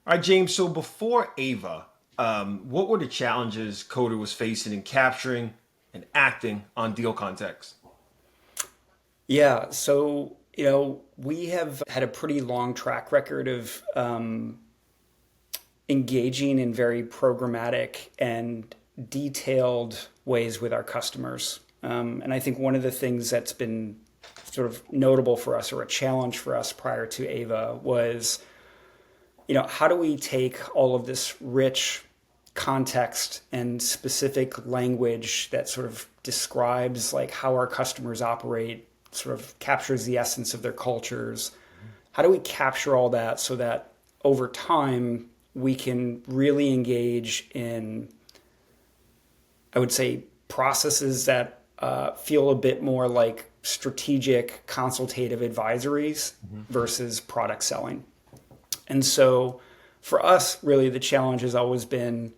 All right, James. So before Ava, what were the challenges Coder was facing in capturing and acting on deal context? Yeah, so we have had a pretty long track record of engaging in very programmatic and detailed ways with our customers. And I think one of the things that's been sort of notable for us or a challenge for us prior to Ava was, how do we take all of this rich context and specific language that sort of describes like how our customers operate, sort of captures the essence of their cultures. How do we capture all that so that over time we can really engage in, I would say, processes that feel a bit more like strategic consultative advisories versus product selling. And so for us, really, the challenge has always been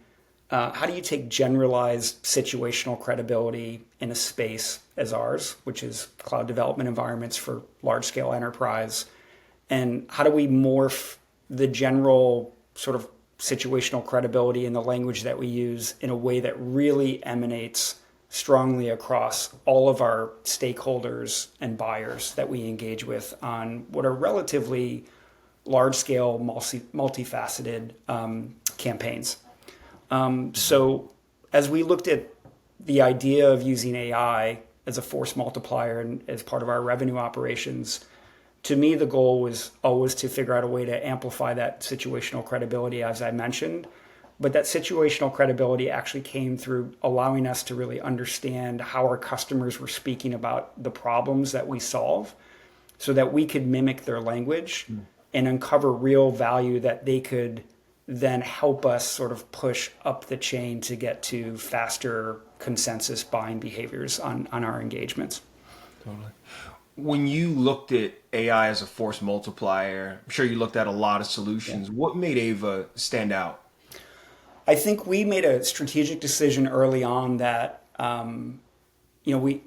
how do you take generalized situational credibility in a space as ours, which is cloud development environments for large scale enterprise, and how do we morph the general sort of situational credibility in the language that we use in a way that really emanates strongly across all of our stakeholders and buyers that we engage with on what are relatively large scale, multifaceted campaigns. So as we looked at the idea of using AI as a force multiplier and as part of our revenue operations, to me, the goal was always to figure out a way to amplify that situational credibility, as I mentioned. But that situational credibility actually came through allowing us to really understand how our customers were speaking about the problems that we solve so that we could mimic their language and uncover real value that they could then help us sort of push up the chain to get to faster consensus buying behaviors on our engagements. Totally. When you looked at AI as a force multiplier, I'm sure you looked at a lot of Yeah. solutions. What made Ava stand out? I think we made a strategic decision early on that, we,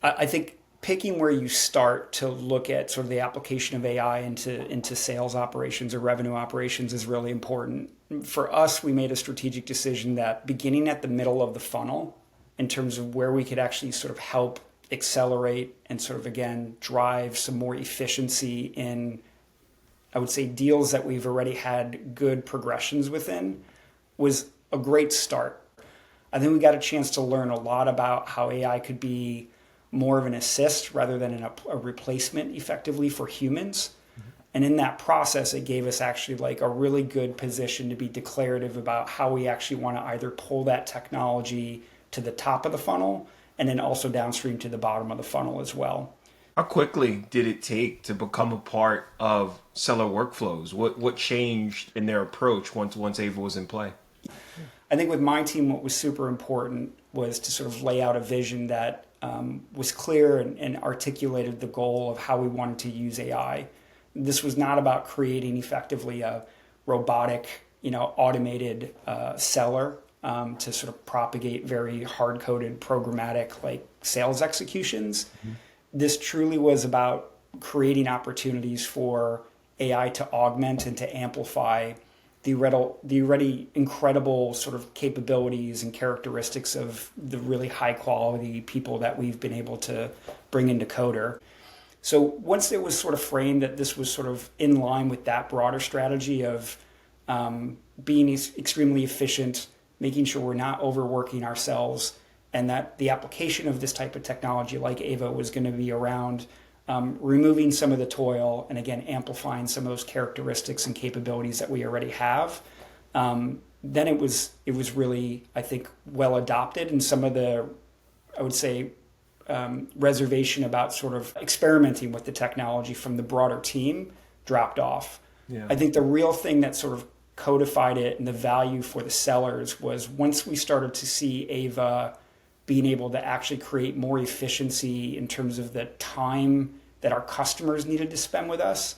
I think picking where you start to look at sort of the application of AI into sales operations or revenue operations is really important. For us, we made a strategic decision that beginning at the middle of the funnel, in terms of where we could actually sort of help accelerate and sort of again drive some more efficiency in, I would say, deals that we've already had good progressions within, was a great start. I think we got a chance to learn a lot about how AI could be more of an assist rather than a replacement effectively for humans. And in that process, it gave us actually like a really good position to be declarative about how we actually want to either pull that technology to the top of the funnel and then also downstream to the bottom of the funnel as well. How quickly did it take to become a part of seller workflows? What changed in their approach once Ava was in play? I think with my team, what was super important was to sort of lay out a vision that was clear and articulated the goal of how we wanted to use AI. This was not about creating effectively a robotic, automated seller to sort of propagate very hard-coded programmatic like sales executions. This truly was about creating opportunities for AI to augment and to amplify the already incredible sort of capabilities and characteristics of the really high quality people that we've been able to bring into Coder. So once it was sort of framed that this was sort of in line with that broader strategy of being extremely efficient, making sure we're not overworking ourselves, and that the application of this type of technology like Ava was going to be around removing some of the toil and again amplifying some of those characteristics and capabilities that we already have. Then it was really, I think, well adopted, and some of the, I would say, reservation about sort of experimenting with the technology from the broader team dropped off. Yeah. I think the real thing that sort of codified it and the value for the sellers was once we started to see Ava being able to actually create more efficiency in terms of the time that our customers needed to spend with us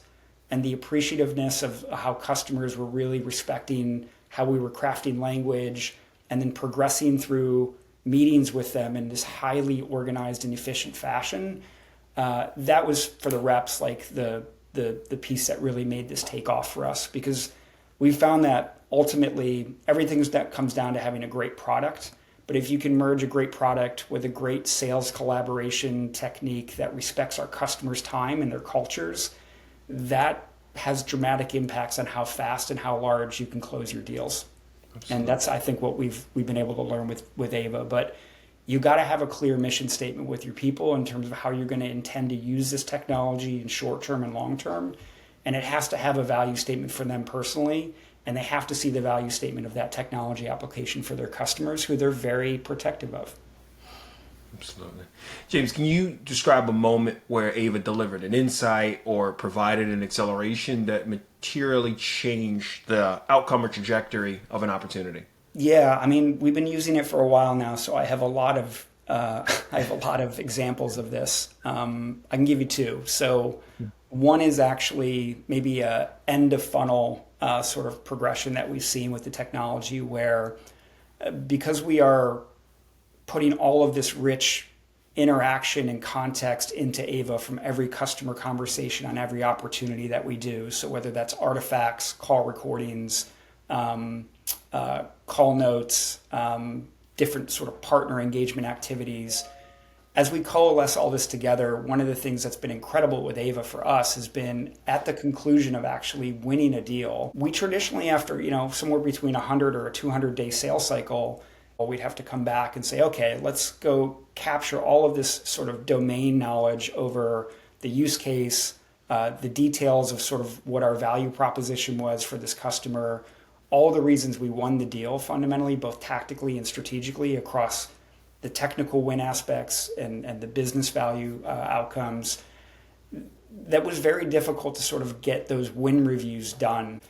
and the appreciativeness of how customers were really respecting how we were crafting language and then progressing through meetings with them in this highly organized and efficient fashion. That was for the reps like the piece that really made this take off for us, because we found that ultimately everything that comes down to having a great product. But if you can merge a great product with a great sales collaboration technique that respects our customers' time and their cultures, that has dramatic impacts on how fast and how large you can close your deals. Absolutely. And that's, I think, what we've been able to learn with Ava. But you got to have a clear mission statement with your people in terms of how you're going to intend to use this technology in short term and long term. And it has to have a value statement for them personally. And they have to see the value statement of that technology application for their customers, who they're very protective of. Absolutely. James, can you describe a moment where Ava delivered an insight or provided an acceleration that materially changed the outcome or trajectory of an opportunity? Yeah, I mean, we've been using it for a while now, so I have a lot of examples of this. I can give you two. So one is actually maybe a end of funnel sort of progression that we've seen with the technology, where because we are putting all of this rich interaction and context into Ava from every customer conversation on every opportunity that we do. So whether that's artifacts, call recordings, call notes, different sort of partner engagement activities. As we coalesce all this together, one of the things that's been incredible with Ava for us has been at the conclusion of actually winning a deal. We traditionally, after somewhere between 100 or a 200-day sales cycle, we'd have to come back and say, okay, let's go capture all of this sort of domain knowledge over the use case, the details of sort of what our value proposition was for this customer, all the reasons we won the deal fundamentally, both tactically and strategically across the technical win aspects and the business value outcomes. That was very difficult to sort of get those win reviews done.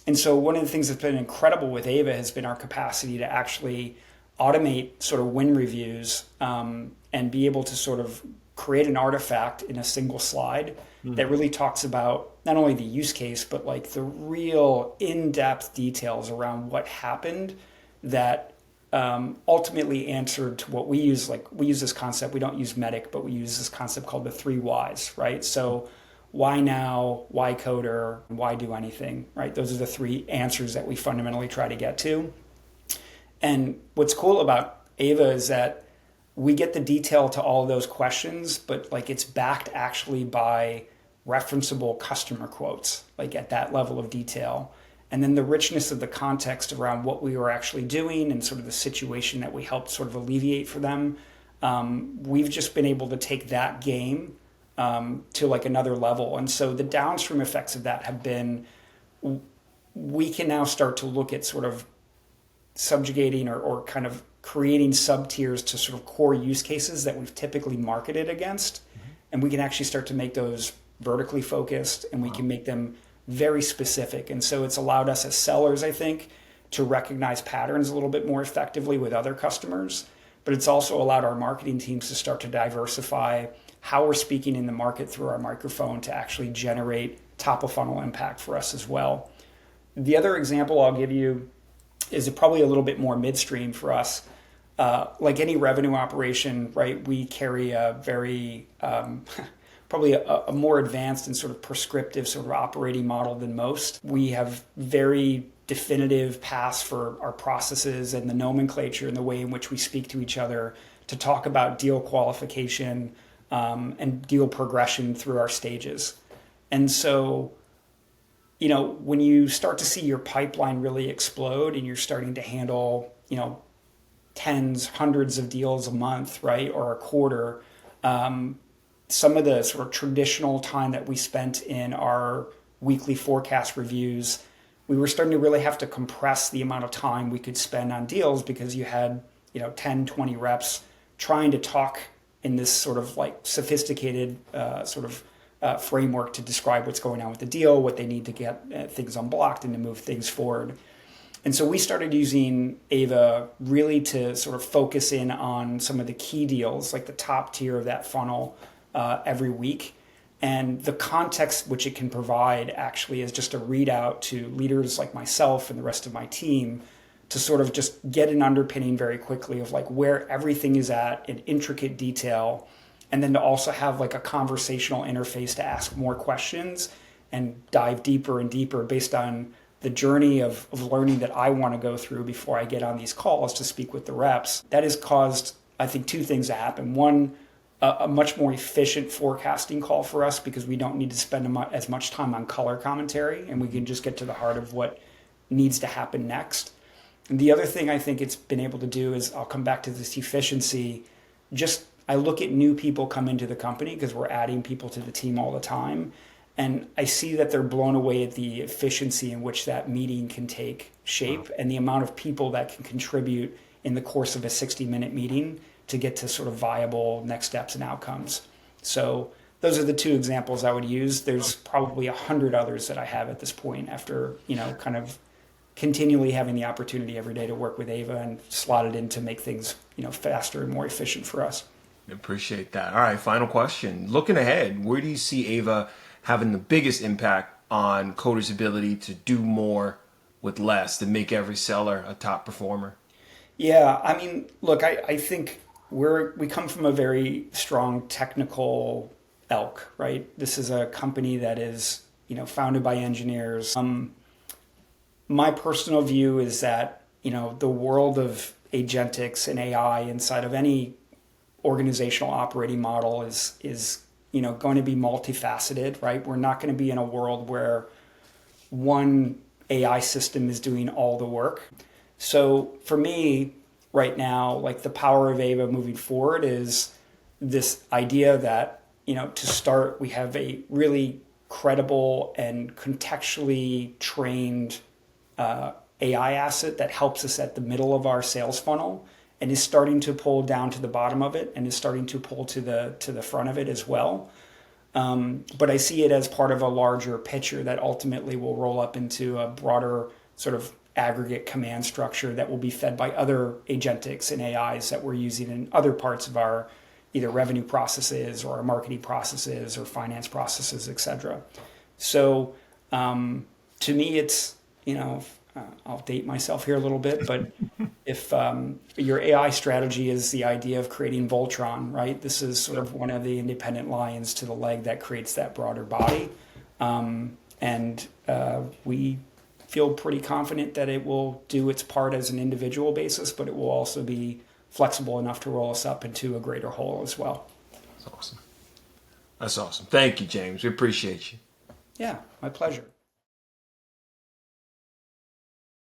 And so one of the things that's been incredible with Ava has been our capacity to actually automate sort of win reviews and be able to sort of create an artifact in a single slide that really talks about not only the use case, but like the real in-depth details around what happened that ultimately answered to what we use. Like we use this concept, we don't use MEDDIC, but we use this concept called the 3 whys, right? So why now, why coder, why do anything, right? Those are the 3 answers that we fundamentally try to get to. And what's cool about Ava is that we get the detail to all of those questions, but like it's backed actually by referenceable customer quotes, like at that level of detail. And then the richness of the context around what we were actually doing and sort of the situation that we helped sort of alleviate for them. We've just been able to take that game to like another level. And so the downstream effects of that have been, we can now start to look at sort of subjugating or kind of creating sub-tiers to sort of core use cases that we've typically marketed against. And we can actually start to make those vertically focused, and we can make them very specific. And so it's allowed us as sellers, I think, to recognize patterns a little bit more effectively with other customers. But it's also allowed our marketing teams to start to diversify how we're speaking in the market through our microphone to actually generate top of funnel impact for us as well. The other example I'll give you is probably a little bit more midstream for us. Like any revenue operation, right, we carry a very, probably a more advanced and sort of prescriptive sort of operating model than most. We have very definitive paths for our processes and the nomenclature and the way in which we speak to each other to talk about deal qualification and deal progression through our stages. And so, when you start to see your pipeline really explode and you're starting to handle, tens, hundreds of deals a month, right, or a quarter, some of the sort of traditional time that we spent in our weekly forecast reviews, we were starting to really have to compress the amount of time we could spend on deals because you had, 10, 20 reps trying to talk in this sort of like sophisticated framework to describe what's going on with the deal, what they need to get things unblocked and to move things forward. And so we started using Ava really to sort of focus in on some of the key deals, like the top tier of that funnel every week. And the context which it can provide actually is just a readout to leaders like myself and the rest of my team to sort of just get an underpinning very quickly of like where everything is at in intricate detail. And then to also have like a conversational interface to ask more questions and dive deeper and deeper based on the journey of learning that I want to go through before I get on these calls to speak with the reps, that has caused, I think, two things to happen. One, a much more efficient forecasting call for us because we don't need to spend as much time on color commentary, and we can just get to the heart of what needs to happen next. And the other thing I think it's been able to do is, I'll come back to this efficiency. Just I look at new people come into the company because we're adding people to the team all the time. And I see that they're blown away at the efficiency in which that meeting can take shape and the amount of people that can contribute in the course of a 60-minute meeting to get to sort of viable next steps and outcomes. So those are the two examples I would use. There's probably 100 others that I have at this point after, kind of continually having the opportunity every day to work with Ava and slot it in to make things, faster and more efficient for us. Appreciate that. All right, final question. Looking ahead, where do you see Ava having the biggest impact on coders' ability to do more with less, to make every seller a top performer? Yeah, I mean, look, I think we come from a very strong technical elk, right? This is a company that is, founded by engineers. My personal view is that, the world of agentics and AI inside of any organizational operating model is going to be multifaceted, right? We're not going to be in a world where one AI system is doing all the work. So for me right now, like the power of Ava moving forward is this idea that, to start, we have a really credible and contextually trained AI asset that helps us at the middle of our sales funnel and is starting to pull down to the bottom of it and is starting to pull to the front of it as well. But I see it as part of a larger picture that ultimately will roll up into a broader sort of aggregate command structure that will be fed by other agentics and AIs that we're using in other parts of our either revenue processes or our marketing processes or finance processes, et cetera. So to me, it's, I'll date myself here a little bit, but if your AI strategy is the idea of creating Voltron, right? This is sort of one of the independent lions to the leg that creates that broader body. And we feel pretty confident that it will do its part as an individual basis, but it will also be flexible enough to roll us up into a greater whole as well. That's awesome. That's awesome. Thank you, James. We appreciate you. Yeah, my pleasure.